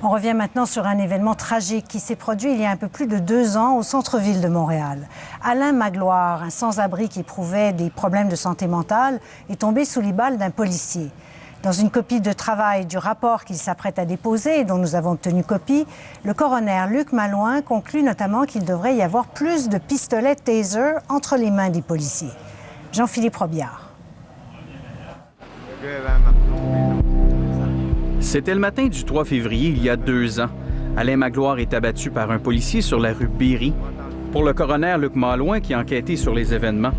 On revient maintenant sur un événement tragique qui s'est produit il y a un peu plus de 2 ans au centre-ville de Montréal. Alain Magloire, un sans-abri qui éprouvait des problèmes de santé mentale, est tombé sous les balles d'un policier. Dans une copie de travail du rapport qu'il s'apprête à déposer et dont nous avons obtenu copie, le coroner Luc Malouin conclut notamment qu'il devrait y avoir plus de pistolets taser entre les mains des policiers. Jean-Philippe Robillard. C'était le matin du 3 février, il y a 2 ans. Alain Magloire est abattu par un policier sur la rue Berry. Pour le coroner Luc Malouin, qui a enquêté sur les événements,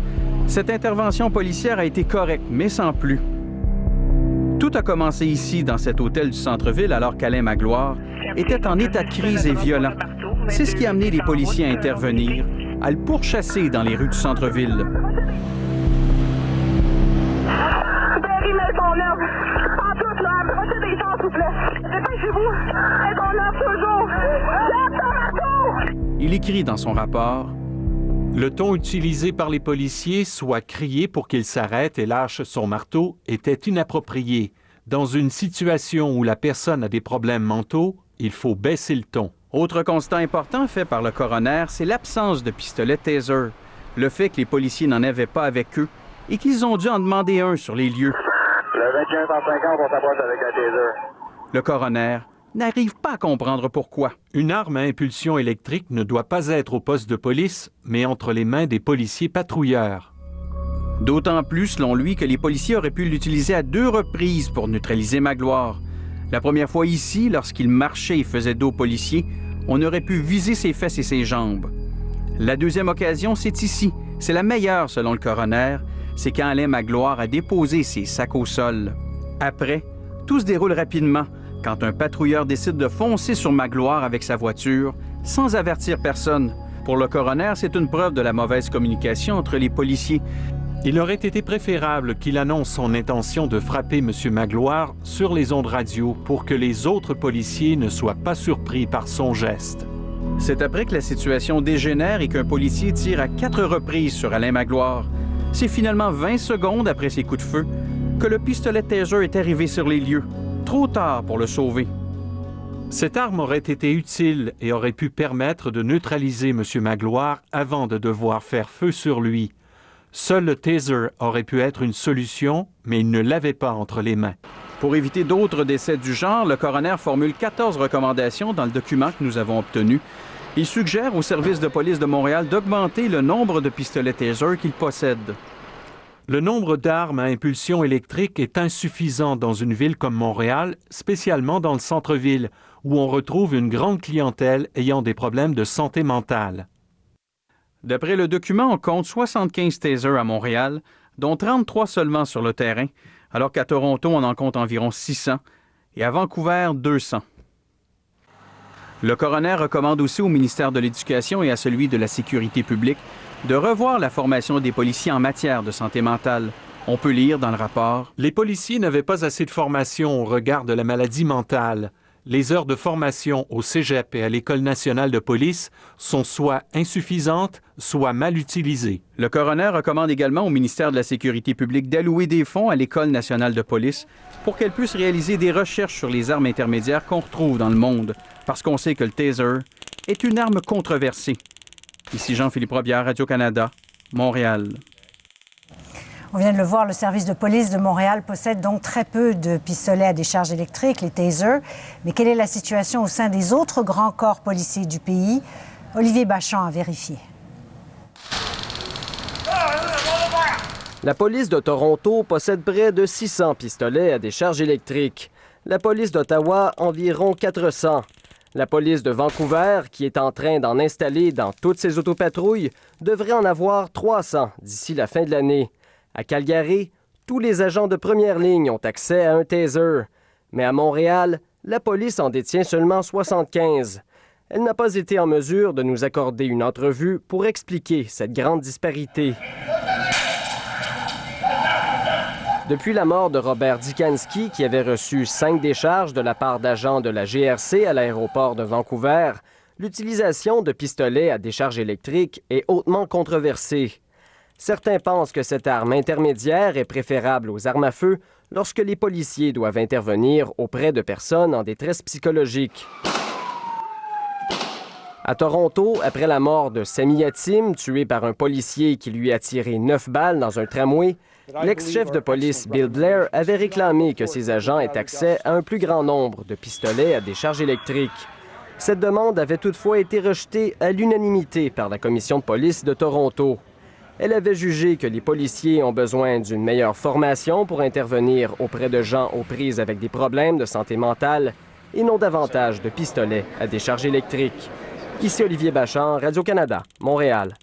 cette intervention policière a été correcte, mais sans plus. Tout a commencé ici, dans cet hôtel du centre-ville, alors qu'Alain Magloire était en état de crise et violent. C'est ce qui a amené les policiers à intervenir, à le pourchasser dans les rues du centre-ville. Il écrit dans son rapport: le ton utilisé par les policiers, soit crier pour qu'il s'arrête et lâche son marteau, était inapproprié. Dans une situation où la personne a des problèmes mentaux, il faut baisser le ton. Autre constat important fait par le coroner, c'est l'absence de pistolet taser. Le fait que les policiers n'en avaient pas avec eux et qu'ils ont dû en demander un sur les lieux. Le 2150, on s'approche avec un taser. Le coroner n'arrive pas à comprendre pourquoi. Une arme à impulsion électrique ne doit pas être au poste de police, mais entre les mains des policiers patrouilleurs. D'autant plus, selon lui, que les policiers auraient pu l'utiliser à 2 reprises pour neutraliser Magloire. La première fois ici, lorsqu'il marchait et faisait dos aux policiers, on aurait pu viser ses fesses et ses jambes. La deuxième occasion, c'est ici. C'est la meilleure, selon le coroner. C'est quand Alain Magloire a déposé ses sacs au sol. Après, tout se déroule rapidement, quand un patrouilleur décide de foncer sur Magloire avec sa voiture, sans avertir personne. Pour le coroner, c'est une preuve de la mauvaise communication entre les policiers. Il aurait été préférable qu'il annonce son intention de frapper M. Magloire sur les ondes radio pour que les autres policiers ne soient pas surpris par son geste. C'est après que la situation dégénère et qu'un policier tire à 4 reprises sur Alain Magloire. C'est finalement 20 secondes après ses coups de feu que le pistolet taser est arrivé sur les lieux. Trop tard pour le sauver. Cette arme aurait été utile et aurait pu permettre de neutraliser M. Magloire avant de devoir faire feu sur lui. Seul le taser aurait pu être une solution, mais il ne l'avait pas entre les mains. Pour éviter d'autres décès du genre, le coroner formule 14 recommandations dans le document que nous avons obtenu. Il suggère au service de police de Montréal d'augmenter le nombre de pistolets taser qu'il possède. Le nombre d'armes à impulsion électrique est insuffisant dans une ville comme Montréal, spécialement dans le centre-ville, où on retrouve une grande clientèle ayant des problèmes de santé mentale. D'après le document, on compte 75 tasers à Montréal, dont 33 seulement sur le terrain, alors qu'à Toronto, on en compte environ 600 et à Vancouver, 200. Le coroner recommande aussi au ministère de l'Éducation et à celui de la Sécurité publique de revoir la formation des policiers en matière de santé mentale. On peut lire dans le rapport: les policiers n'avaient pas assez de formation au regard de la maladie mentale. Les heures de formation au Cégep et à l'École nationale de police sont soit insuffisantes, soit mal utilisées. Le coroner recommande également au ministère de la Sécurité publique d'allouer des fonds à l'École nationale de police pour qu'elle puisse réaliser des recherches sur les armes intermédiaires qu'on retrouve dans le monde, parce qu'on sait que le taser est une arme controversée. Ici Jean-Philippe Robillard, Radio-Canada, Montréal. On vient de le voir, le service de police de Montréal possède donc très peu de pistolets à décharge électrique, les tasers. Mais quelle est la situation au sein des autres grands corps policiers du pays? Olivier Bachand a vérifié. La police de Toronto possède près de 600 pistolets à décharge électrique. La police d'Ottawa, environ 400. La police de Vancouver, qui est en train d'en installer dans toutes ses autopatrouilles, devrait en avoir 300 d'ici la fin de l'année. À Calgary, tous les agents de première ligne ont accès à un taser. Mais à Montréal, la police en détient seulement 75. Elle n'a pas été en mesure de nous accorder une entrevue pour expliquer cette grande disparité. Depuis la mort de Robert Dikansky, qui avait reçu 5 décharges de la part d'agents de la GRC à l'aéroport de Vancouver, l'utilisation de pistolets à décharge électrique est hautement controversée. Certains pensent que cette arme intermédiaire est préférable aux armes à feu, lorsque les policiers doivent intervenir auprès de personnes en détresse psychologique. À Toronto, après la mort de Sami Yatim, tué par un policier qui lui a tiré 9 balles dans un tramway, l'ex-chef de police Bill Blair avait réclamé que ses agents aient accès à un plus grand nombre de pistolets à décharge électrique. Cette demande avait toutefois été rejetée à l'unanimité par la commission de police de Toronto. Elle avait jugé que les policiers ont besoin d'une meilleure formation pour intervenir auprès de gens aux prises avec des problèmes de santé mentale et non davantage de pistolets à décharge électrique. Ici Olivier Bachand, Radio-Canada, Montréal.